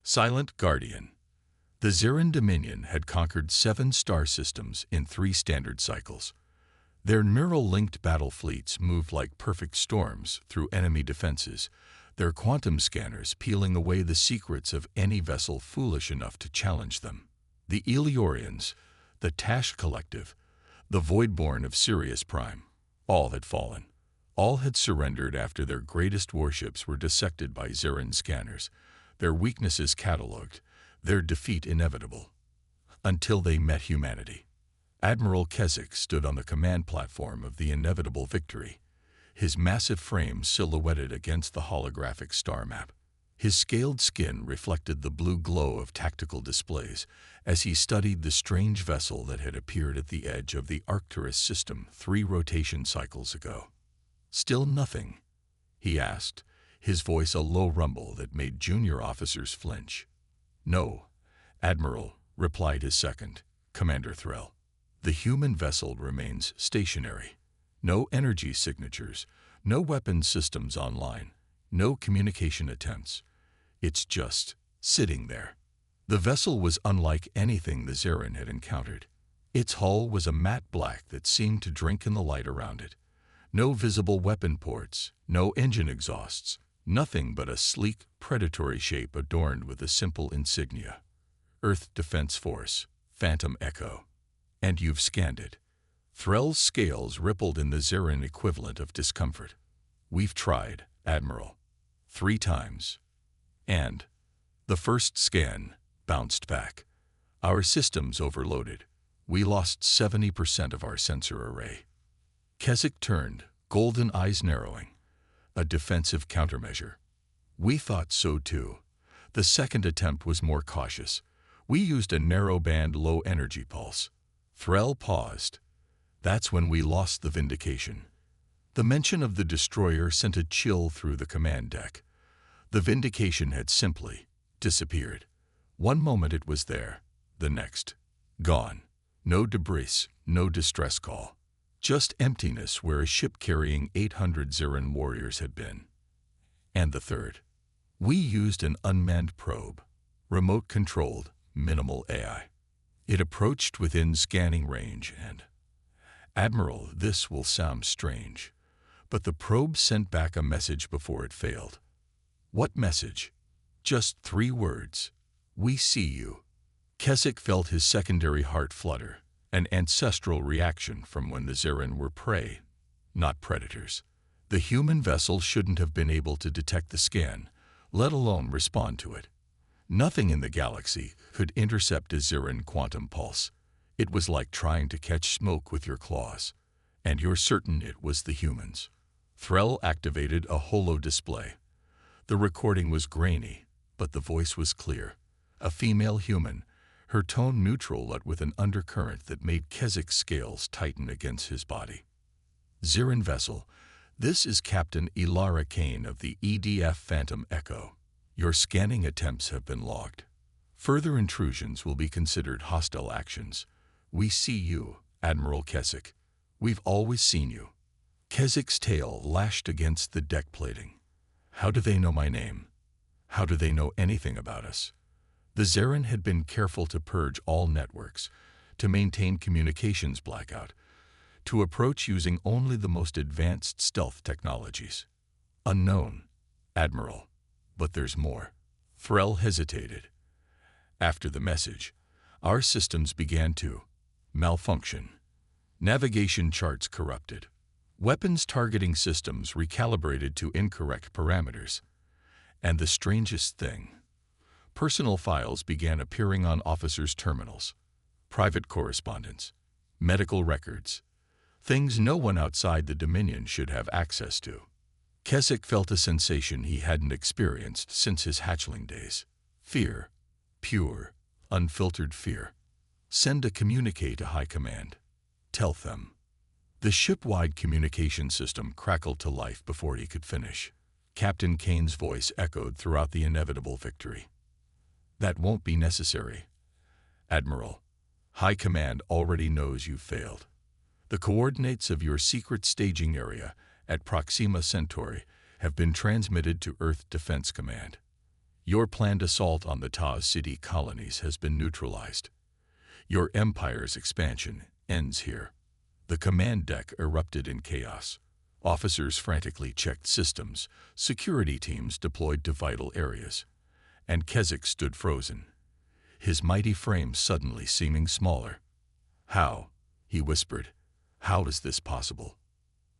Silent Guardian. The Zeran Dominion had conquered 7 star systems in 3 standard cycles. Their neural-linked battle fleets moved like perfect storms through enemy defenses, their quantum scanners peeling away the secrets of any vessel foolish enough to challenge them. The Eleorians, the Tash Collective, the Voidborn of Sirius Prime, all had fallen. All had surrendered after their greatest warships were dissected by Zeran scanners, their weaknesses catalogued, their defeat inevitable. Until they met humanity. Admiral Keswick stood on the command platform of the inevitable victory, his massive frame silhouetted against the holographic star map. His scaled skin reflected the blue glow of tactical displays as he studied the strange vessel that had appeared at the edge of the Arcturus system 3 rotation cycles ago. "Still nothing?" he asked, his voice a low rumble that made junior officers flinch. "No, Admiral," replied his second, Commander Threll. "The human vessel remains stationary. No energy signatures, no weapons systems online, no communication attempts. It's just sitting there." The vessel was unlike anything the Zeran had encountered. Its hull was a matte black that seemed to drink in the light around it. No visible weapon ports, no engine exhausts, nothing but a sleek, predatory shape adorned with a simple insignia. Earth Defense Force, Phantom Echo. "And you've scanned it." Threll's scales rippled in the Zeran equivalent of discomfort. "We've tried, Admiral. 3 times. And the first scan bounced back. Our systems overloaded. We lost 70% of our sensor array." Keswick turned, golden eyes narrowing. "A defensive countermeasure." "We thought so too. The second attempt was more cautious. We used a narrow-band low-energy pulse." Threll paused. "That's when we lost the Vindication." The mention of the destroyer sent a chill through the command deck. The Vindication had simply disappeared. One moment it was there, the next, gone. No debris, no distress call. Just emptiness where a ship carrying 800 Zeran warriors had been. And the third. "We used an unmanned probe, remote-controlled, minimal AI. It approached within scanning range and... Admiral, this will sound strange, but the probe sent back a message before it failed." "What message?" "Just 3 words. We see you." Keswick felt his secondary heart flutter, an ancestral reaction from when the Zeran were prey, not predators. The human vessel shouldn't have been able to detect the scan, let alone respond to it. Nothing in the galaxy could intercept a Zeran quantum pulse. It was like trying to catch smoke with your claws, and you're certain it was the humans. Threll activated a holo display. The recording was grainy, but the voice was clear. A female human, her tone neutral but with an undercurrent that made Keswick's scales tighten against his body. "Zeran vessel, this is Captain Ilara Kane of the EDF Phantom Echo. Your scanning attempts have been logged. Further intrusions will be considered hostile actions. We see you, Admiral Keswick. We've always seen you." Keswick's tail lashed against the deck plating. "How do they know my name? How do they know anything about us?" The Zeran had been careful to purge all networks, to maintain communications blackout, to approach using only the most advanced stealth technologies. "Unknown, Admiral. But there's more." Threll hesitated. "After the message, our systems began to malfunction. Navigation charts corrupted. Weapons targeting systems recalibrated to incorrect parameters. And the strangest thing, personal files began appearing on officers' terminals, private correspondence, medical records, things no one outside the Dominion should have access to." Keswick felt a sensation he hadn't experienced since his hatchling days. Fear. Pure, unfiltered fear. "Send a communique to High Command. Tell them." The ship-wide communication system crackled to life before he could finish. Captain Kane's voice echoed throughout the inevitable victory. "That won't be necessary, Admiral. High Command already knows you've failed. The coordinates of your secret staging area at Proxima Centauri have been transmitted to Earth Defense Command. Your planned assault on the Tau City colonies has been neutralized. Your empire's expansion ends here. The command deck erupted in chaos. Officers frantically checked systems, security teams deployed to vital areas, and Keswick stood frozen, his mighty frame suddenly seeming smaller. "How?" he whispered. "How is this possible?"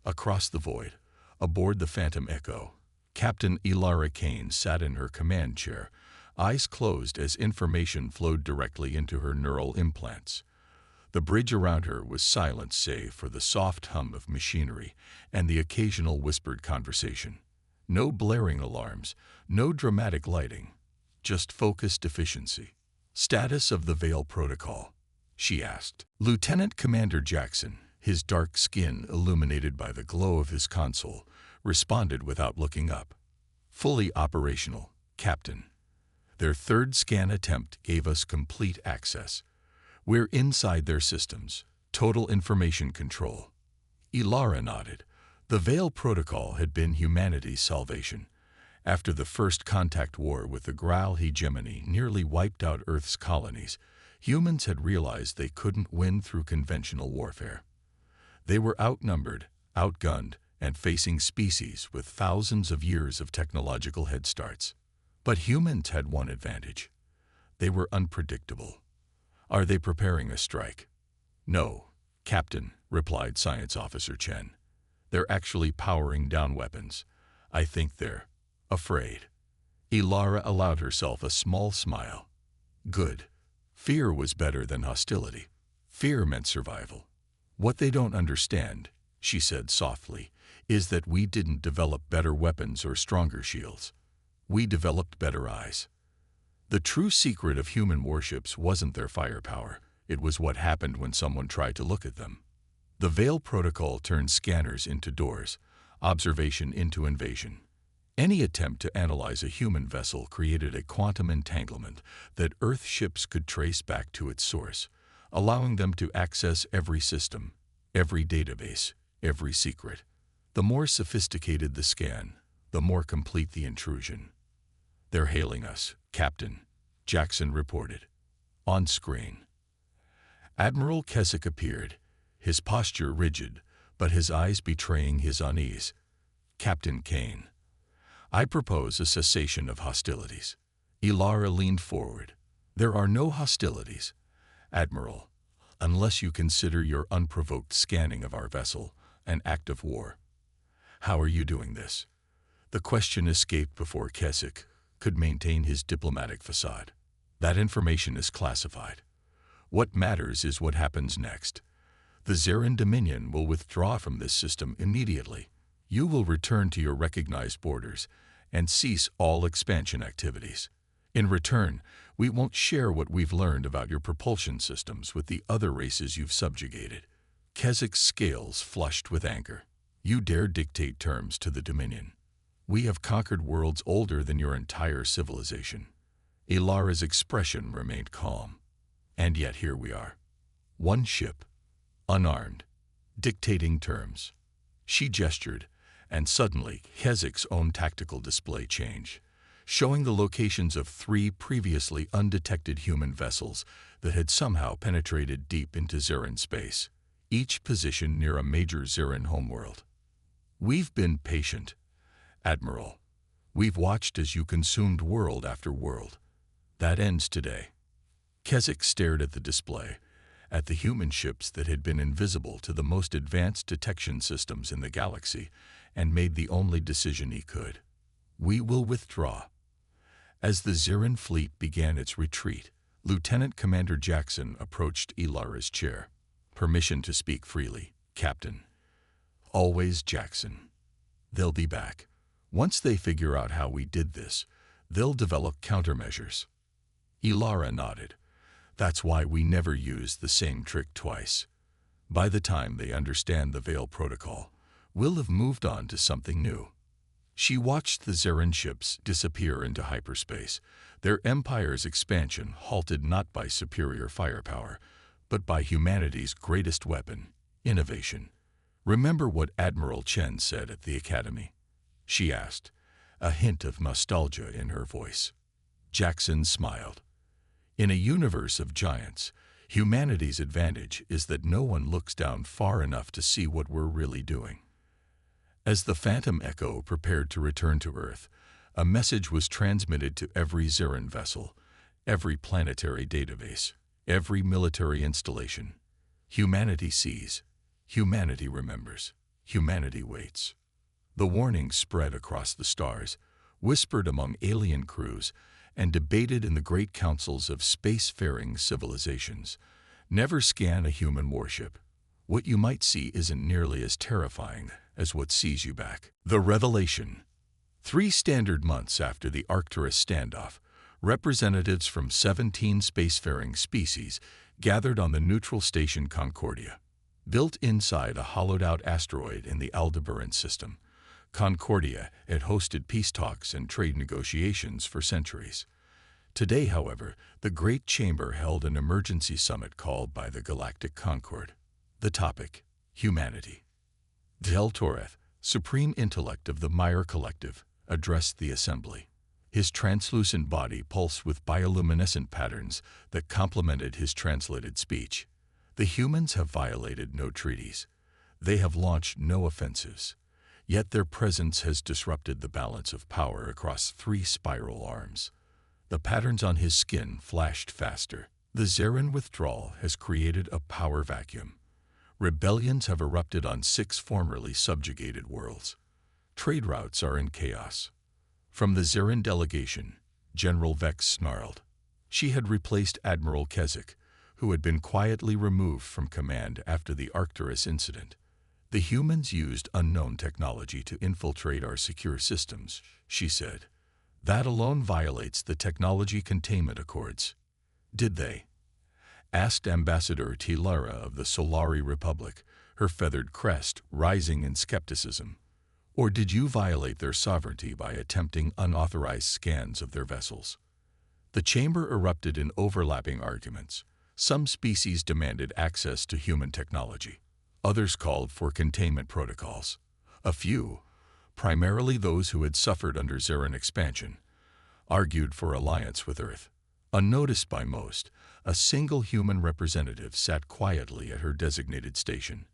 Across the void, aboard the Phantom Echo, Captain Elara Kane sat in her command chair, eyes closed as information flowed directly into her neural implants. The bridge around her was silent save for the soft hum of machinery and the occasional whispered conversation. No blaring alarms, no dramatic lighting, just focused efficiency. "Status of the Veil Protocol?" she asked. Lieutenant Commander Jackson, his dark skin illuminated by the glow of his console, responded without looking up. "Fully operational, Captain. Their third scan attempt gave us complete access. We're inside their systems. Total information control." Elara nodded. The Veil Protocol had been humanity's salvation. After the first contact war with the Graal hegemony nearly wiped out Earth's colonies, humans had realized they couldn't win through conventional warfare. They were outnumbered, outgunned, and facing species with thousands of years of technological head starts. But humans had one advantage. They were unpredictable. "Are they preparing a strike?" "No, Captain," replied Science Officer Chen. "They're actually powering down weapons. I think they're afraid." Elara allowed herself a small smile. "Good. Fear was better than hostility. Fear meant survival. What they don't understand," she said softly, "is that we didn't develop better weapons or stronger shields. We developed better eyes. The true secret of human warships wasn't their firepower. It was what happened when someone tried to look at them. The Veil Protocol turned scanners into doors, observation into invasion. Any attempt to analyze a human vessel created a quantum entanglement that Earth ships could trace back to its source, allowing them to access every system, every database, every secret. The more sophisticated the scan, the more complete the intrusion. "They're hailing us, Captain," Jackson reported. On screen, Admiral Keswick appeared, his posture rigid, but his eyes betraying his unease. "Captain Kane, I propose a cessation of hostilities." Elara leaned forward. "There are no hostilities, Admiral, unless you consider your unprovoked scanning of our vessel an act of war." "How are you doing this?" The question escaped before Keswick could maintain his diplomatic facade. "That information is classified. What matters is what happens next. The Zeran Dominion will withdraw from this system immediately. You will return to your recognized borders and cease all expansion activities. In return, we won't share what we've learned about your propulsion systems with the other races you've subjugated." Keswick's scales flushed with anger. "You dare dictate terms to the Dominion. We have conquered worlds older than your entire civilization." Elara's expression remained calm. "And yet here we are. One ship, unarmed, dictating terms." She gestured, and suddenly Keswick's own tactical display changed, showing the locations of 3 previously undetected human vessels that had somehow penetrated deep into Zeran space, each positioned near a major Zeran homeworld. "We've been patient, Admiral. We've watched as you consumed world after world. That ends today." Keswick stared at the display, at the human ships that had been invisible to the most advanced detection systems in the galaxy, and made the only decision he could. "We will withdraw." As the Zeran fleet began its retreat, Lieutenant Commander Jackson approached Elara's chair. "Permission to speak freely, Captain." "Always, Jackson. They'll be back. Once they figure out how we did this, they'll develop countermeasures." Elara nodded. "That's why we never use the same trick twice. By the time they understand the Veil Protocol, we'll have moved on to something new." She watched the Zeran ships disappear into hyperspace, their empire's expansion halted not by superior firepower, but by humanity's greatest weapon, innovation. "Remember what Admiral Chen said at the Academy?" she asked, a hint of nostalgia in her voice. Jackson smiled. In a universe of giants, humanity's advantage is that no one looks down far enough to see what we're really doing. As the Phantom Echo prepared to return to Earth, a message was transmitted to every Zeran vessel, every planetary database, every military installation. Humanity sees, humanity remembers, humanity waits. The warning spread across the stars, whispered among alien crews, and debated in the great councils of spacefaring civilizations. Never scan a human warship. What you might see isn't nearly as terrifying as what sees you back. The revelation. 3 standard months after the Arcturus standoff, representatives from 17 spacefaring species gathered on the neutral station Concordia. Built inside a hollowed-out asteroid in the Aldebaran system, Concordia had hosted peace talks and trade negotiations for centuries. Today, however, the Great Chamber held an emergency summit called by the Galactic Concord. The topic: humanity. Del Torres, supreme intellect of the Meyer Collective, addressed the assembly. His translucent body pulsed with bioluminescent patterns that complemented his translated speech. The humans have violated no treaties. They have launched no offensives. Yet their presence has disrupted the balance of power across 3 spiral arms. The patterns on his skin flashed faster. The Zeran withdrawal has created a power vacuum. Rebellions have erupted on 6 formerly subjugated worlds. Trade routes are in chaos. From the Zeran delegation, General Vex snarled. She had replaced Admiral Keswick, who had been quietly removed from command after the Arcturus incident. The humans used unknown technology to infiltrate our secure systems, she said. That alone violates the technology containment accords. Did they? Asked Ambassador Tilara of the Solari Republic, her feathered crest rising in skepticism. Or did you violate their sovereignty by attempting unauthorized scans of their vessels? The chamber erupted in overlapping arguments. Some species demanded access to human technology. Others called for containment protocols. A few, primarily those who had suffered under Zeran expansion, argued for alliance with Earth. Unnoticed by most, a single human representative sat quietly at her designated station.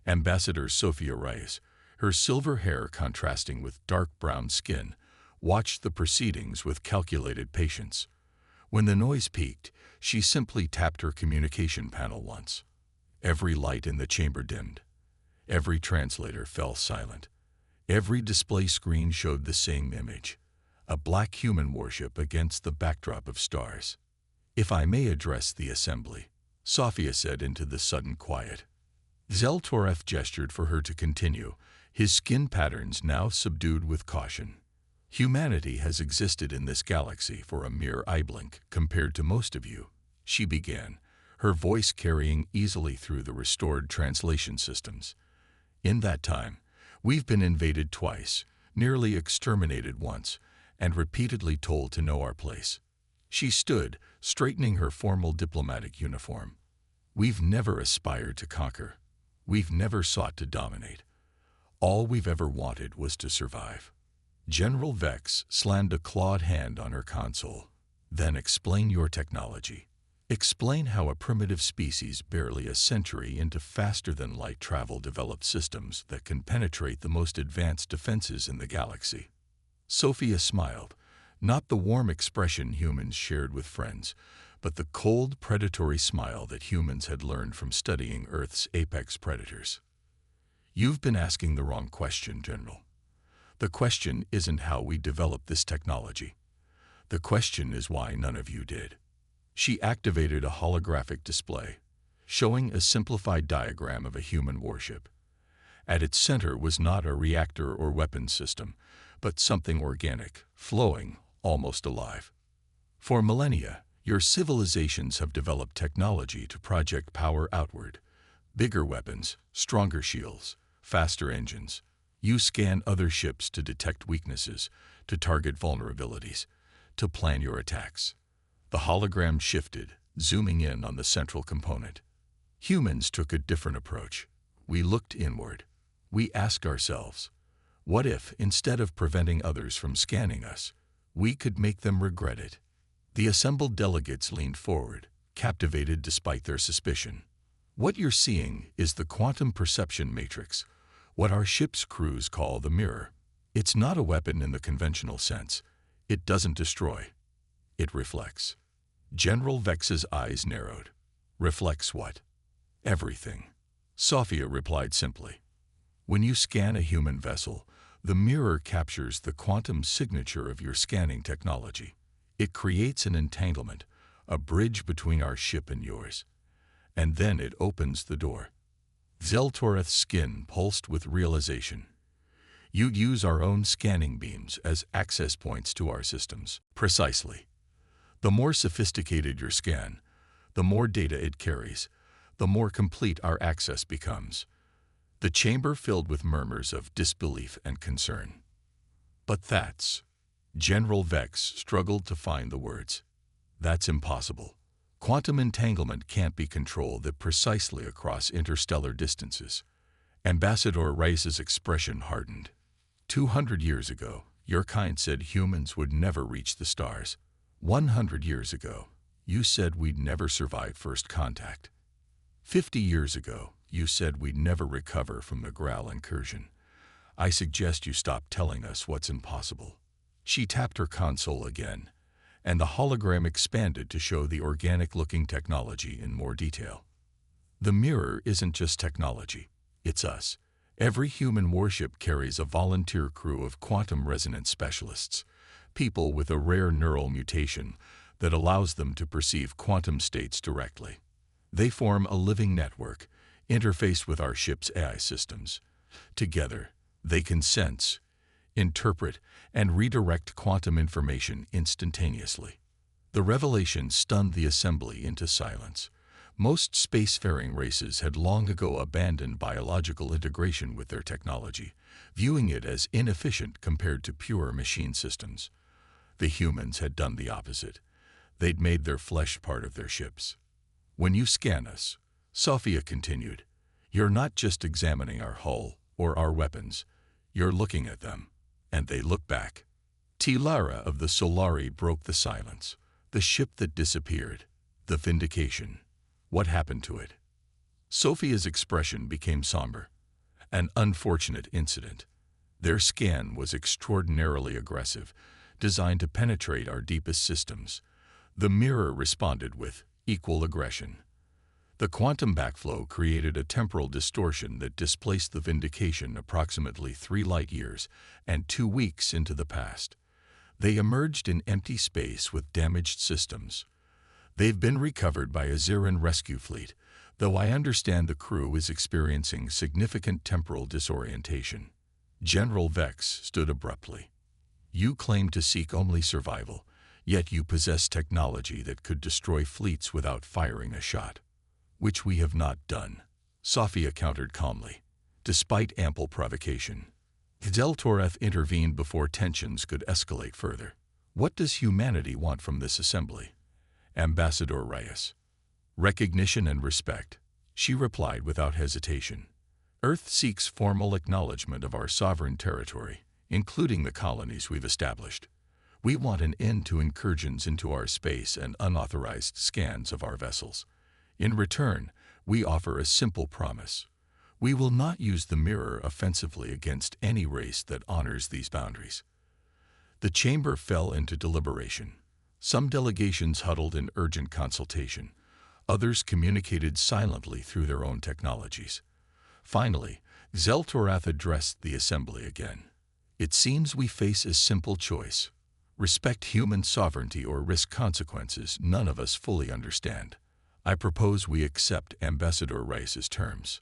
Ambassador Sophia Reyes, her silver hair contrasting with dark brown skin, watched the proceedings with calculated patience. When the noise peaked, she simply tapped her communication panel once. Every light in the chamber dimmed. Every translator fell silent. Every display screen showed the same image: a black human warship against the backdrop of stars. If I may address the assembly, Sophia said into the sudden quiet. Zeltoref gestured for her to continue, his skin patterns now subdued with caution. Humanity has existed in this galaxy for a mere eye blink compared to most of you, she began, her voice carrying easily through the restored translation systems. In that time, we've been invaded twice, nearly exterminated once, and repeatedly told to know our place. She stood, straightening her formal diplomatic uniform. We've never aspired to conquer. We've never sought to dominate. All we've ever wanted was to survive. General Vex slammed a clawed hand on her console. Then explain your technology. Explain how a primitive species barely a century into faster-than-light travel developed systems that can penetrate the most advanced defenses in the galaxy. Sophia smiled, not the warm expression humans shared with friends, but the cold, predatory smile that humans had learned from studying Earth's apex predators. You've been asking the wrong question, General. The question isn't how we developed this technology. The question is why none of you did. She activated a holographic display, showing a simplified diagram of a human warship. At its center was not a reactor or weapons system, but something organic, flowing, almost alive. For millennia, your civilizations have developed technology to project power outward. Bigger weapons, stronger shields, faster engines. You scan other ships to detect weaknesses, to target vulnerabilities, to plan your attacks. The hologram shifted, zooming in on the central component. Humans took a different approach. We looked inward. We asked ourselves, what if, instead of preventing others from scanning us, we could make them regret it? The assembled delegates leaned forward, captivated despite their suspicion. What you're seeing is the quantum perception matrix, what our ship's crews call the mirror. It's not a weapon in the conventional sense. It doesn't destroy. It reflects. General Vex's eyes narrowed. Reflects what? Everything. Sophia replied simply. When you scan a human vessel, the mirror captures the quantum signature of your scanning technology. It creates an entanglement, a bridge between our ship and yours. And then it opens the door. Zeltoreth's skin pulsed with realization. You use our own scanning beams as access points to our systems. Precisely. The more sophisticated your scan, the more data it carries, the more complete our access becomes. The chamber filled with murmurs of disbelief and concern. But that's... General Vex struggled to find the words. That's impossible. Quantum entanglement can't be controlled precisely across interstellar distances. Ambassador Rice's expression hardened. 200 years ago, your kind said humans would never reach the stars. 100 years ago, you said we'd never survive first contact. 50 years ago, you said we'd never recover from the Graal incursion. I suggest you stop telling us what's impossible. She tapped her console again, and the hologram expanded to show the organic-looking technology in more detail. The mirror isn't just technology, it's us. Every human warship carries a volunteer crew of quantum resonance specialists, people with a rare neural mutation that allows them to perceive quantum states directly. They form a living network, interfaced with our ship's AI systems. Together, they can sense, interpret, and redirect quantum information instantaneously. The revelation stunned the assembly into silence. Most spacefaring races had long ago abandoned biological integration with their technology, viewing it as inefficient compared to pure machine systems. The humans had done the opposite. They'd made their flesh part of their ships. When you scan us, Sophia continued, you're not just examining our hull or our weapons. You're looking at them, and they look back. Tilara of the Solari broke the silence. The ship that disappeared. The Vindication. What happened to it? Sophia's expression became somber. An unfortunate incident. Their scan was extraordinarily aggressive, designed to penetrate our deepest systems. The mirror responded with equal aggression. The quantum backflow created a temporal distortion that displaced the Vindication approximately 3 light-years and 2 weeks into the past. They emerged in empty space with damaged systems. They've been recovered by a Ziran rescue fleet, though I understand the crew is experiencing significant temporal disorientation. General Vex stood abruptly. You claim to seek only survival, yet you possess technology that could destroy fleets without firing a shot. Which we have not done, Sophia countered calmly, despite ample provocation. Zeltoreth intervened before tensions could escalate further. What does humanity want from this assembly? Ambassador Reyes. Recognition and respect, she replied without hesitation. Earth seeks formal acknowledgement of our sovereign territory, including the colonies we've established. We want an end to incursions into our space and unauthorized scans of our vessels. In return, we offer a simple promise. We will not use the mirror offensively against any race that honors these boundaries. The chamber fell into deliberation. Some delegations huddled in urgent consultation. Others communicated silently through their own technologies. Finally, Zeltoreth addressed the assembly again. It seems we face a simple choice. Respect human sovereignty or risk consequences none of us fully understand. I propose we accept Ambassador Rice's terms.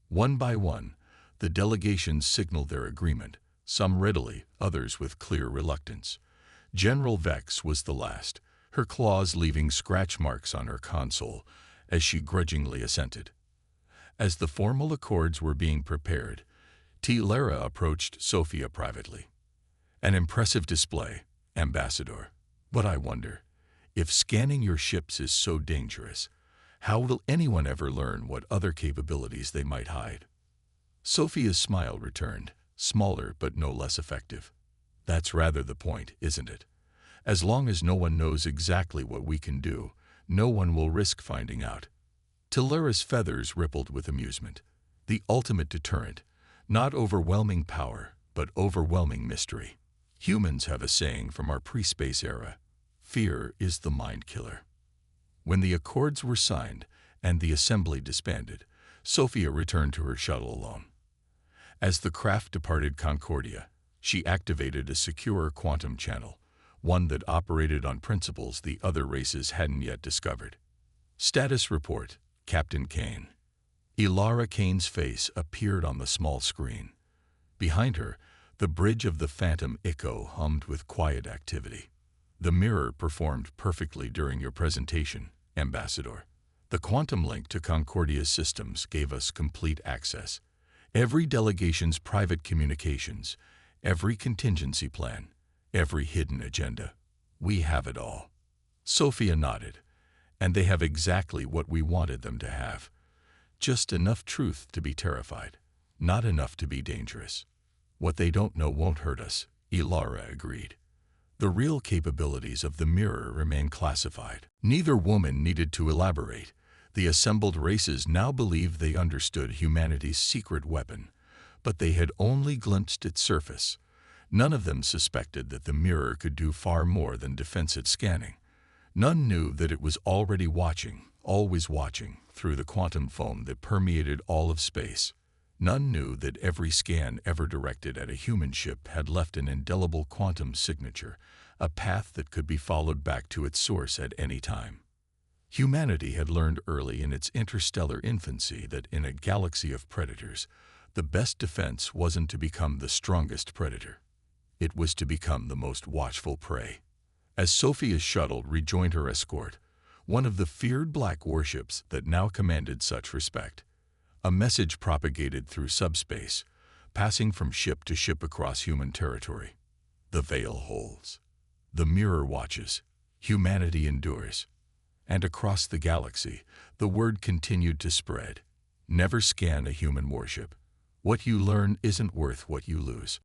One by one, the delegations signaled their agreement, some readily, others with clear reluctance. General Vex was the last, her claws leaving scratch marks on her console as she grudgingly assented. As the formal accords were being prepared, Tilara approached Sophia privately. An impressive display, Ambassador. But I wonder, if scanning your ships is so dangerous, how will anyone ever learn what other capabilities they might hide? Sophia's smile returned, smaller but no less effective. That's rather the point, isn't it? As long as no one knows exactly what we can do, no one will risk finding out. Talara's feathers rippled with amusement. The ultimate deterrent, not overwhelming power, but overwhelming mystery. Humans have a saying from our pre-space era: fear is the mind killer. When the accords were signed and the assembly disbanded, Sophia returned to her shuttle alone. As the craft departed Concordia, she activated a secure quantum channel, one that operated on principles the other races hadn't yet discovered. Status report, Captain Kane. Ilara Kane's face appeared on the small screen. Behind her, the bridge of the Phantom Echo hummed with quiet activity. The mirror performed perfectly during your presentation, Ambassador. The quantum link to Concordia's systems gave us complete access. Every delegation's private communications, every contingency plan, every hidden agenda. We have it all. Sophia nodded, and they have exactly what we wanted them to have. Just enough truth to be terrified, not enough to be dangerous. What they don't know won't hurt us, Ilara agreed. The real capabilities of the mirror remain classified. Neither woman needed to elaborate. The assembled races now believed they understood humanity's secret weapon, but they had only glimpsed its surface. None of them suspected that the mirror could do far more than defensive scanning. None knew that it was already watching, always watching, through the quantum foam that permeated all of space. None knew that every scan ever directed at a human ship had left an indelible quantum signature, a path that could be followed back to its source at any time. Humanity had learned early in its interstellar infancy that in a galaxy of predators, the best defense wasn't to become the strongest predator. It was to become the most watchful prey. As Sophia's shuttle rejoined her escort, one of the feared black warships that now commanded such respect, a message propagated through subspace, passing from ship to ship across human territory. The veil holds. The mirror watches. Humanity endures. And across the galaxy, the word continued to spread. Never scan a human warship. What you learn isn't worth what you lose.